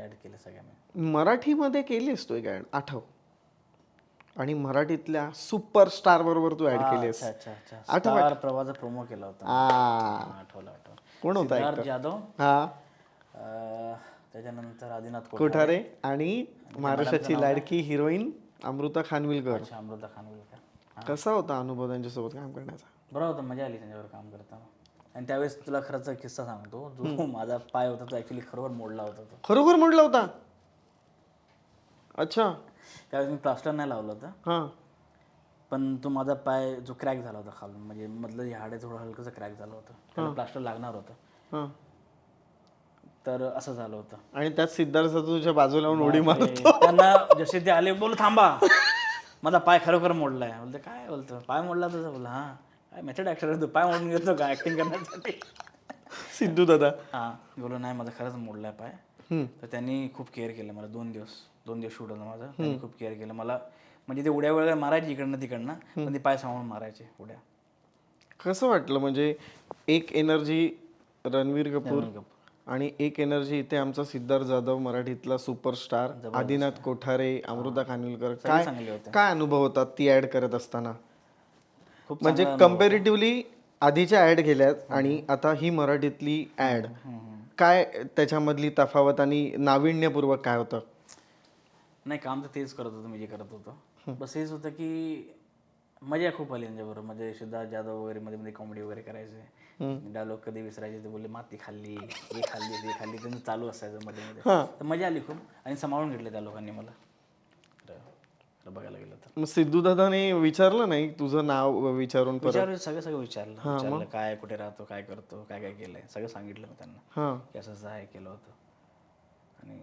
Add केले सगळ्या मी. मराठीमध्ये केलीस तू एक ऍड आठव, आणि मराठीतल्या सुपरस्टार बरोबर तू ऍड केलीस. अच्छा अच्छा अच्छा, स्टार प्रवाहाचा प्रोमो केला होता. आठवलं. कोण होता सिद्धार्थ ऍक्टर? जाधव, हा, त्याच्यानंतर आदिनाथ कोठारे आणि महाराष्ट्राची लाडकी हिरोईन अमृता खानविलकर. अच्छा, अमृता खानविलकर. कसा होता अनुभव त्यांच्यासोबत काम करण्याचा? बरं होतं, मजा आली त्यांच्यावर काम करताना. आणि त्यावेळेस तुला खरंच एक किस्सा सांगतो, जो माझा पाय होता तो ॲक्च्युली खरोखर मोडला होता. तो खरोखर मोडला होता? अच्छा. त्यावेळेस मी प्लास्टर नाही लावलं होतं, हां पण तो माझा पाय जो क्रॅक झाला होता खालून, म्हणजे मधलं हे हाडे थोडं हलकंसं क्रॅक झालं होतं, त्याला प्लास्टर लागणार होतं. हां. तर असं झालं होतं. आणि त्यात सिद्धार्थ तुझ्या बाजूला येऊन उडी मारतो. त्यांना जसे ते आले, बोल थांबा, माझा पाय खरोखर मोडलाय. बोलते काय बोलतो, पाय मोडला तुझा? बोला हां. काय मेथड ॲक्टर आहे तू, पाय मोडून घेतो का ॲक्टिंग करण्यासाठी? सिद्धू दादा. हां, बोललो नाही माझा खरंच मोडलाय पाय. तर त्यांनी खूप केअर केलं मला. 2 दिवस शूट होतं माझं. त्यांनी खूप केअर केलं मला. म्हणजे ते उड्या वगैरे मारायची इकडनं तिकडनं, पण ते पाय सांभाळून मारायचे उड्या. कसं वाटलं? म्हणजे एक एनर्जी रणवीर कपूर आणि एक एनर्जी इथे आमचा सिद्धार्थ जाधव, मराठीतला सुपरस्टार, आदिनाथ कोठारे, अमृता खानविलकर. काय चांगले होते. काय अनुभव होता ती ऍड करत असताना? खूप म्हणजे कम्पॅरेटिव्हली आधीच्या ऍड केल्यात आणि आता ही मराठीतली ऍड, काय त्याच्यामधली तफावत आणि नाविन्यपूर्वक काय होतं? नाही, काम तर तेच करत होतं मी जे करत होतो. बस हेच होतं की मजा खूप आली त्यांच्याबरोबर. म्हणजे सिद्धार्थ जाधव वगैरे मध्ये मध्ये कॉमेडी वगैरे करायचे. डायलॉग कधी विसरायचे, ते बोलले माती खाल्ली, हे खाल्ली, ते खाल्ली, त्यांचं चालू असायचं मध्ये मध्ये. तर मजा आली खूप, आणि सांभाळून घेतले त्या लोकांनी मला. तर बघायला गेलं तर मग सिद्धू दादाने विचारलं नाही तुझं नाव विचारून? सगळं विचारलं काय, कुठे राहतो, काय करतो, काय काय केलंय, सगळं सांगितलं मी त्यांना हां. की असं आहे केलं होतं. आणि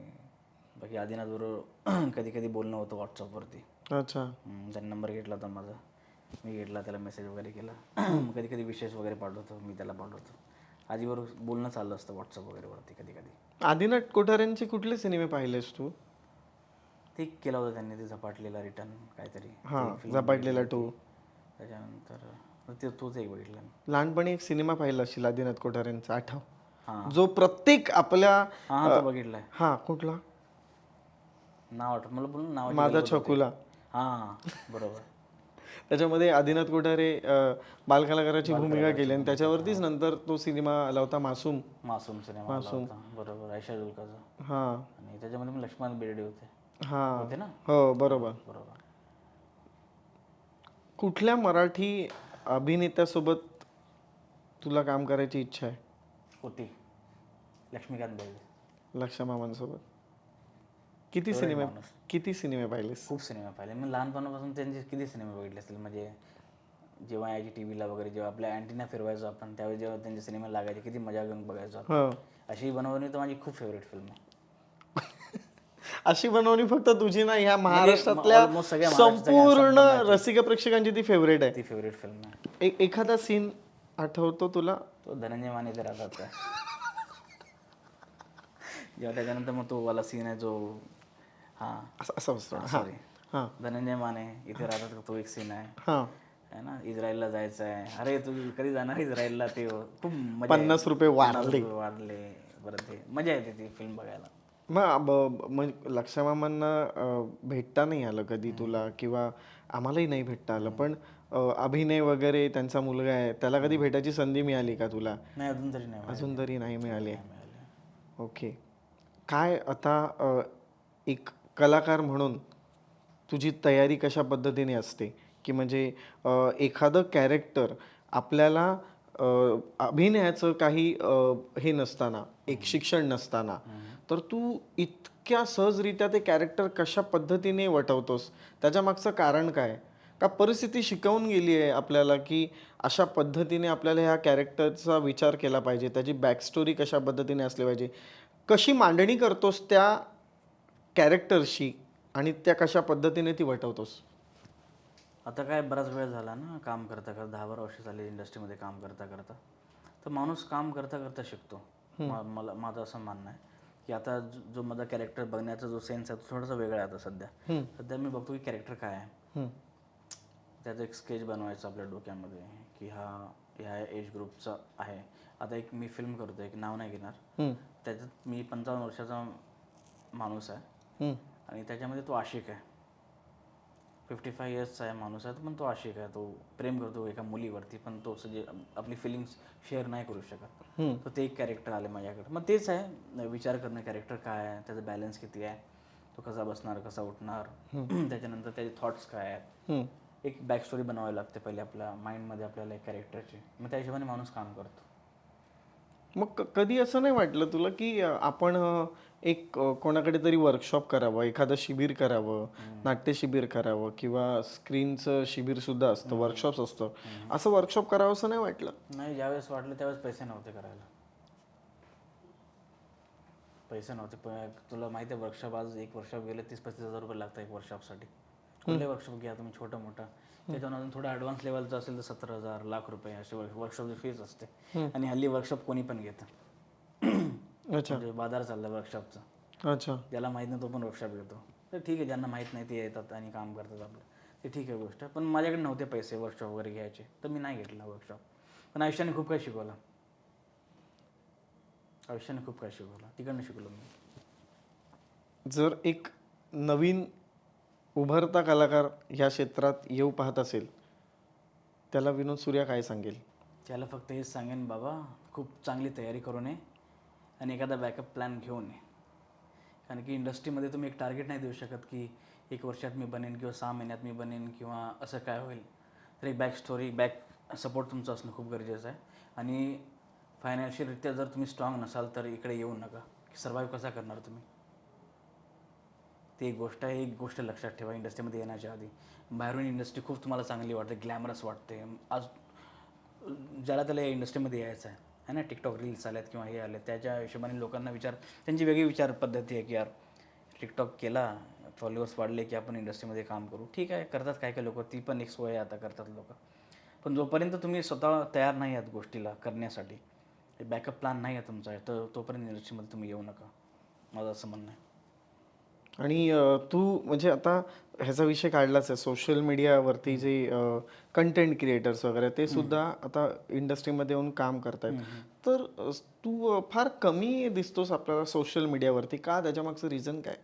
बाकी आदिनाथ बरोबर कधी कधी बोलणं होतं व्हॉट्सअपवरती. अच्छा. त्यांनी नंबर घेतला होता माझा, मी घेतला, त्याला मेसेज वगैरे केला. कधी कधी विशेष वगैरे पाठवतो, मी त्याला पाठवतो. आजीबरोबर बोलणं चाललं असतं व्हॉट्सअप वगैरेवरती कधी कधी. आदिनाथ कोठारेंचे कुठले सिनेमे पाहिलेस तू? ते केलं होतं त्यांनी, ते झपाटलेला रिटर्न काहीतरी. हां, झपाटलेला 2. त्याच्यानंतर ते तोच एक बघितला मी. लहानपणी एक सिनेमा पाहिला असशील आदिनाथ कोठारेंचा, आठव? हां जो प्रत्येक आपल्या हां, तो बघितलाय. हा, कुठला? नाव आठवत मला, बोलून नाव. माझा छकुला. हां बरोबर. त्याच्यामध्ये आदिनाथ कोठारे बालकलाकाराची भूमिका केली आणि त्याच्यावरतीच नंतर तो सिनेमा आला होता मासूम. मासूम सिनेमा आला होता, बरोबर, आयशा जुल्काचा. हां आणि त्याच्यामध्ये पण लक्ष्मण बेर्डे होते. हां होते ना? हो, बरोबर. बरोबर. कुठल्या मराठी अभिनेत्यासोबत तुला काम करायची इच्छा आहे? होती लक्ष्मीकांत बेर्डे. लक्ष्या मामांसोबत किती सिनेमे पाहिलेस? खूप सिनेमा पाहिले मी लहानपणापासून. त्यांचे किती सिनेमे बघितले असतील. म्हणजे जेव्हा यायची टी व्हीला वगैरे, जेव्हा आपल्या अँटिना फिरवायचो आपण, त्यावेळी जेव्हा त्यांचे सिनेमा लागायचे, किती मजा घेऊन बघायचो आपण. अशी बनवणी तर माझी खूप फेवरेट फिल्म आहे. अशी बनवणी फक्त तुझी नाही, ह्या महाराष्ट्रातल्या संपूर्ण रसिक प्रेक्षकांची ती फेवरेट आहे. ती फेवरेट फिल्म आहे. एखादा सीन आठवतो तुला? तो धनंजय माने ते राहतात का जेव्हा त्याच्यानंतर मग तो वाला सीन आहे जो, हां असं सॉरी, धनंजय माने इथे राहतात का, तो एक सीन आहे ना. इस्रायलला जायचं आहे, अरे तू कधी जाणार इस्रायलला, ते खूप मजा. 50 रुपये वाढले. बरं, ते मजा येते ती फिल्म बघायला. मग लक्ष्या मामांना भेटता नाही आलं कधी तुला, किंवा आम्हालाही नाही भेटता आलं, पण अभिनय वगैरे, त्यांचा मुलगा आहे, त्याला कधी भेटायची संधी मिळाली का तुला? नाही, अजून तरी नाही मिळाली. ओके. काय आता एक कलाकार म्हणून तुझी तयारी कशा पद्धतीने असते, की म्हणजे एखादं कॅरेक्टर आपल्याला अभिनयाचं काही हे नसताना, एक शिक्षण नसताना, तर तू इतक्या सहजरित्या ते कॅरेक्टर कशा पद्धतीने वठवतोस? त्याच्या मागचं कारण काय? का परिस्थिती शिकवून गेली आहे आपल्याला की अशा पद्धतीने आपल्याला ह्या कॅरेक्टरचा विचार केला पाहिजे, त्याची बॅकस्टोरी कशा पद्धतीने असली पाहिजे? कशी मांडणी करतोस त्या कॅरेक्टरशी आणि त्या कशा पद्धतीने ती वटवतोस? आता काय बराच वेळ झाला ना काम करता करता, 10-12 वर्ष झाली इंडस्ट्रीमध्ये काम करता करता. तर माणूस काम करता करता शिकतो. मला माझं असं म्हणणं आहे की आता जो माझा कॅरेक्टर बघण्याचा जो सेन्स आहे तो थोडासा वेगळा आहे आता सध्या मी बघतो की कॅरेक्टर काय आहे. त्याचं एक स्केच बनवायचं आपल्या डोक्यामध्ये की ह्या एज ग्रुपचा आहे. आता एक मी फिल्म करतो, एक नाव नाही घेणार, त्याच्यात मी 55 वर्षाचा माणूस आहे हम्म. आणि त्याच्यामध्ये तो आशिक आहे. 55 इयर्सचा आहे माणूस आहे, पण तो आशिक आहे. तो प्रेम करतो एका मुलीवरती, पण तो जे आपली फिलिंग्स शेअर नाही करू शकत. तर ते एक कॅरेक्टर आले माझ्याकडे. मग तेच आहे, विचार करणं कॅरेक्टर काय आहे, त्याचा बॅलन्स किती आहे, तो कसा बसणार, कसा उठणार, त्याच्यानंतर त्याचे थॉट्स काय आहेत. हम्म. एक बॅक स्टोरी बनवावी लागते पहिले आपल्या माइंडमध्ये आपल्याला एक कॅरेक्टरची. मग त्या हिशोबाने माणूस काम करतो. मग कधी असं नाही वाटलं तुला की आपण एक कोणाकडे तरी वर्कशॉप करावं, एखादं शिबिर करावं, नाट्य शिबिर करावं किंवा स्क्रीनचं शिबिर सुद्धा असतं, वर्कशॉप्स असतं, असं वर्कशॉप करावं असं नाही वाटलं? नाही, ज्यावेळेस वाटलं त्यावेळेस पैसे नव्हते करायला. पैसे नव्हते. पण तुला माहिती आहे, वर्कशॉप आज एक वर्कशॉप गेले 30-35 हजार रुपये लागतात एक वर्कशॉपसाठी. कुठले वर्कशॉप घ्या तुम्ही, छोटं मोठं. त्याच्यावर अजून थोडं ॲडव्हान्स लेवलचं असेल तर 17,000 लाख रुपये असे वर्कशॉपची फीज असते. आणि हल्ली वर्कशॉप कोणी पण घेतं. अच्छा. म्हणजे बाजार चालला वर्कशॉपचा. अच्छा. ज्याला माहीत नाही तो पण वर्कशॉप घेतो. तर ठीक आहे, ज्यांना माहीत नाही ते येतात आणि काम करतात आपलं, ते ठीक आहे गोष्ट. पण माझ्याकडे नव्हते पैसे वर्कशॉप वगैरे घ्यायचे, तर मी नाही घेतला वर्कशॉप. पण आयुष्याने खूप काही शिकवलं. आयुष्याने खूप काही शिकवलं, तिकडनं शिकलो मी. जर एक नवीन उभरता कलाकार ह्या क्षेत्रात येऊ पाहत असेल, त्याला विनोद सूर्या काय सांगेल? त्याला फक्त हेच सांगेन, बाबा खूप चांगली तयारी करून ये आणि एखादा बॅकअप प्लॅन घेऊन ये. कारण की इंडस्ट्रीमध्ये तुम्ही एक टार्गेट नाही देऊ शकत की 1 वर्षात मी बनेन किंवा 6 महिन्यात मी बनेन किंवा असं काय होईल. तर एक बॅक स्टोरी, बॅक सपोर्ट तुमचं असणं खूप गरजेचं आहे. आणि फायनान्शियलरित्या जर तुम्ही स्ट्रॉंग नसाल तर इकडे येऊ नका. सर्वाईव्ह कसा करणार तुम्ही, ती एक गोष्ट आहे. एक गोष्ट लक्षात ठेवा, इंडस्ट्रीमध्ये येण्याच्या आधी बाहेरून इंडस्ट्री खूप तुम्हाला चांगली वाटते, ग्लॅमरस वाटते. आज ज्याला त्याला या इंडस्ट्रीमध्ये यायचं आहे ना, टिकटॉक रील्स आल्यात किंवा हे आले, त्याच्या हिशोबाने लोकांना त्यांची वेगळी विचार पद्धती आहे की यार टिकटॉक केला, फॉलोअर्स वाढले की आपण इंडस्ट्रीमध्ये काम करू. ठीक आहे, करतात काय काय लोक, ती पण एक सोय आहे, आता करतात लोक. पण जोपर्यंत तुम्ही स्वतः तयार नाही आहात गोष्टीला करण्यासाठी, बॅकअप प्लॅन नाही आहे तुमचा, तर तोपर्यंत इंडस्ट्रीमध्ये तुम्ही येऊ नका, माझं असं म्हणणं आहे. आणि तू म्हणजे आता ह्याचा विषय काढलाच आहे, सोशल मीडियावरती जे कंटेंट क्रिएटर्स वगैरे ते सुद्धा आता इंडस्ट्रीमध्ये येऊन काम करतायत. तर तू फार कमी दिसतोस आपल्याला सोशल मीडियावरती, का? त्याच्यामागचं रिझन काय?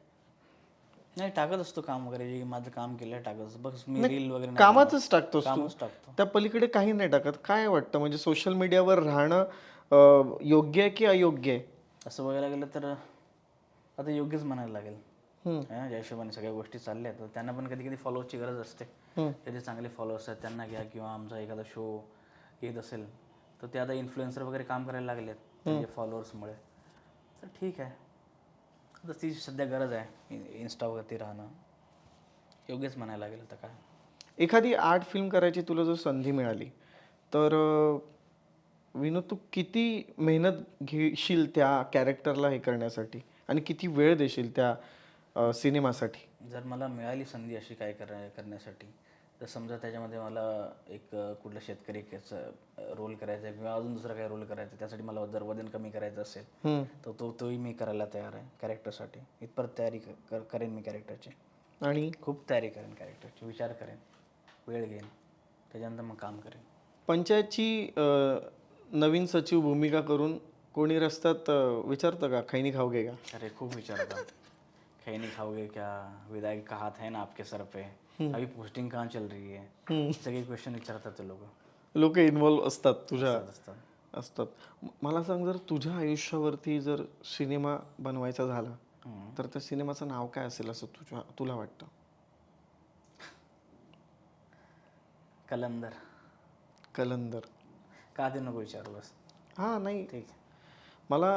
नाही, टाकत असतो काम वगैरे, जे माझं काम केलं आहे टाकत असतो. बस मी नाही, रील वगैरे नाही कामातच टाकतोस तू, कामच टाकतो. त्या पलीकडे काही नाही टाकत. काय वाटतं, म्हणजे सोशल मीडियावर राहणं योग्य आहे की अयोग्य आहे? असं बघायला गेलं तर आता योग्यच म्हणायला लागेल. ज्या हिशोबाने सगळ्या गोष्टी चालल्या आहेत, तर त्यांना पण कधी कधी फॉलोअर्सची गरज असते. त्याचे चांगले फॉलोअर्स आहेत त्यांना घ्या, किंवा आमचा एखादा शो येत असेल तर ते आता इन्फ्लुएन्सर वगैरे काम करायला लागलेत त्यांचे फॉलोअर्समुळे. तर ठीक आहे, आता ती सध्या गरज आहे इन्स्टावरती राहणं, योग्यच म्हणायला लागेल. तर काय, एखादी आर्ट फिल्म करायची तुला जर संधी मिळाली तर विनोद, तू किती मेहनत घेशील त्या कॅरेक्टरला हे करण्यासाठी आणि किती वेळ देशील त्या सिनेमासाठी? जर मला मिळाली संधी अशी काय करण्यासाठी, तर समजा त्याच्यामध्ये मला एक कुठला शेतकरीचं रोल करायचा आहे किंवा अजून दुसरा काही रोल करायचा आहे, त्यासाठी मला जर वजन कमी करायचं असेल तर तोही मी करायला तयार आहे कॅरेक्टरसाठी. इथपर्यंत तयारी करेन मी कॅरेक्टरची, आणि खूप तयारी करेन कॅरेक्टरची, विचार करेन, वेळ घेईन, त्याच्यानंतर मग काम करेन. पंचायतची नवीन सचिव भूमिका करून कोणी रस्त्यात विचारतं का, खैनी खाओगे का? अरे खूप विचारता, खैनी खाओगे क्या, विधायक का हाथ है ना आपके सर पे, अभी पोस्टिंग कहाँ चल रही है, सगळे क्वेश्चन विचारतात ते लोक इन्व्हॉल्व असतात तुझ्या, असतात. असतात. मला सांग, जर तुझ्या आयुष्यावरती जर सिनेमा बनवायचा झाला तर त्या सिनेमाचं नाव काय असेल असं तुला वाटतं? कलंदर. कलंदर. का ते नको विचारू, बस. हां, नाही, ठीक. मला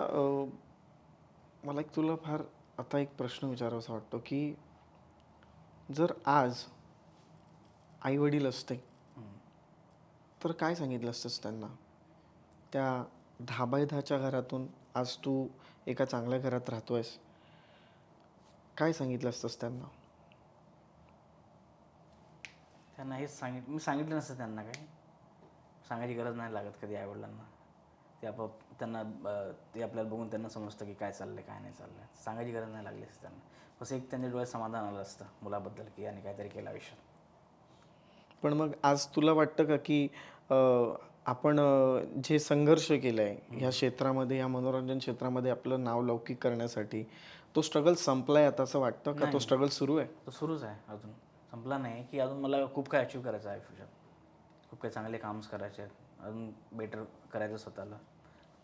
मला एक तुला फार आता एक प्रश्न विचारावासा वाटतो की जर आज आई वडील असते तर काय सांगितलं असतंस त्यांना? त्या 10x10च्या घरातून आज तू एका चांगल्या घरात राहतोयस, काय सांगितलं असतंस त्यांना? त्यांना हेच मी सांगितलं नसतं त्यांना, काही सांगायची गरज नाही लागत कधी आईवडिलांना. ते त्यांना ते आपल्याला बघून त्यांना समजतं की काय चाललं आहे काय नाही चाललं आहे. सांगायची गरज नाही लागली असते त्यांना. बस एक त्यांच्या डोळ्यात समाधान आलं असतं मुलाबद्दल की याने काहीतरी केलं आयुष्यात. पण मग आज तुला वाटतं का की आपण जे संघर्ष केला आहे ह्या क्षेत्रामध्ये, या मनोरंजन क्षेत्रामध्ये आपलं नाव लौकिक करण्यासाठी, तो स्ट्रगल संपलाय आता असं वाटतं का तो स्ट्रगल सुरू आहे? तो सुरूच आहे अजून, संपला नाही की अजून मला खूप काही अचीव करायचं आहे आयुष्यात. खूप काही चांगले काम्स करायचे आहेत, अजून बेटर करायचं स्वतःला,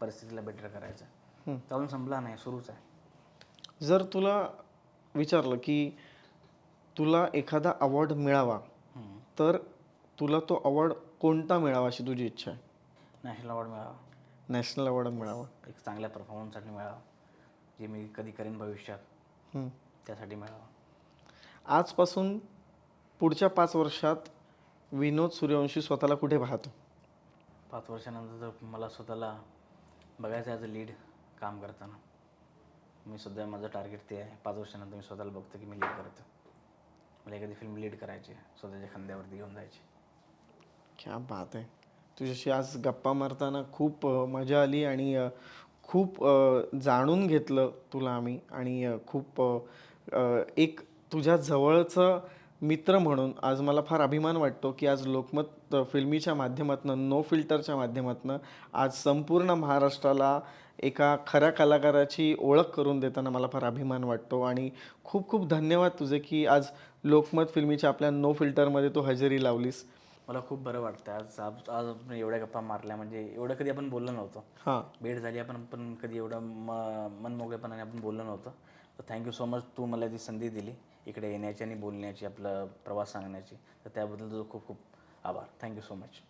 परिस्थितीला बेटर करायचं आहे. तर अजून संपला नाही, सुरूच आहे. जर तुला विचारलं की तुला एखादा अवॉर्ड मिळावा तर तुला तो अवॉर्ड कोणता मिळावा अशी तुझी इच्छा आहे? नॅशनल अवॉर्ड मिळावा, नॅशनल अवॉर्ड मिळावा. एक चांगल्या परफॉर्मन्ससाठी मिळावा, जे मी कधी करीन भविष्यात, हम्म. त्यासाठी मिळावा. आजपासून पुढच्या 5 वर्षात विनोद सूर्यवंशी स्वतःला कुठे पाहतो? 5 वर्षानंतर तर मला स्वतःला बघायचं ॲज अ लीड काम करताना. मी सध्या माझं टार्गेट ते आहे. 5 वर्षानंतर मी स्वतःला बघतो की मी लीड करतो. मला एखादी फिल्म लीड करायची आहे, स्वतःच्या खांद्यावरती घेऊन जायची. क्या बात आहे. तुझ्याशी आज गप्पा मारताना खूप मजा आली आणि खूप जाणून घेतलं तुला आम्ही आणि खूप एक तुझ्या जवळचं मित्र म्हणून आज मला फार अभिमान वाटतो की आज लोकमत फिल्मीच्या माध्यमातून, नो फिल्टरच्या माध्यमातून आज संपूर्ण महाराष्ट्राला एका खऱ्या कलाकाराची ओळख करून देताना मला फार अभिमान वाटतो आणि खूप खूप धन्यवाद तुझे की आज लोकमत फिल्मीच्या आपल्या नो फिल्टरमध्ये तू हजेरी लावलीस. मला खूप बरं वाटतं आज आज आज आपण एवढ्या गप्पा मारल्या, म्हणजे एवढं कधी आपण बोललो नव्हतो. हां. भेट झाली आपण, पण कधी एवढं मनमोकळेपणाने आपण बोललो नव्हतो. तर थँक्यू सो मच, तू मला ती संधी दिली इकडे येण्याची आणि बोलण्याची, आपला प्रवास सांगण्याची. तर त्याबद्दल तुझं खूप खूप आभार. Thank you so much.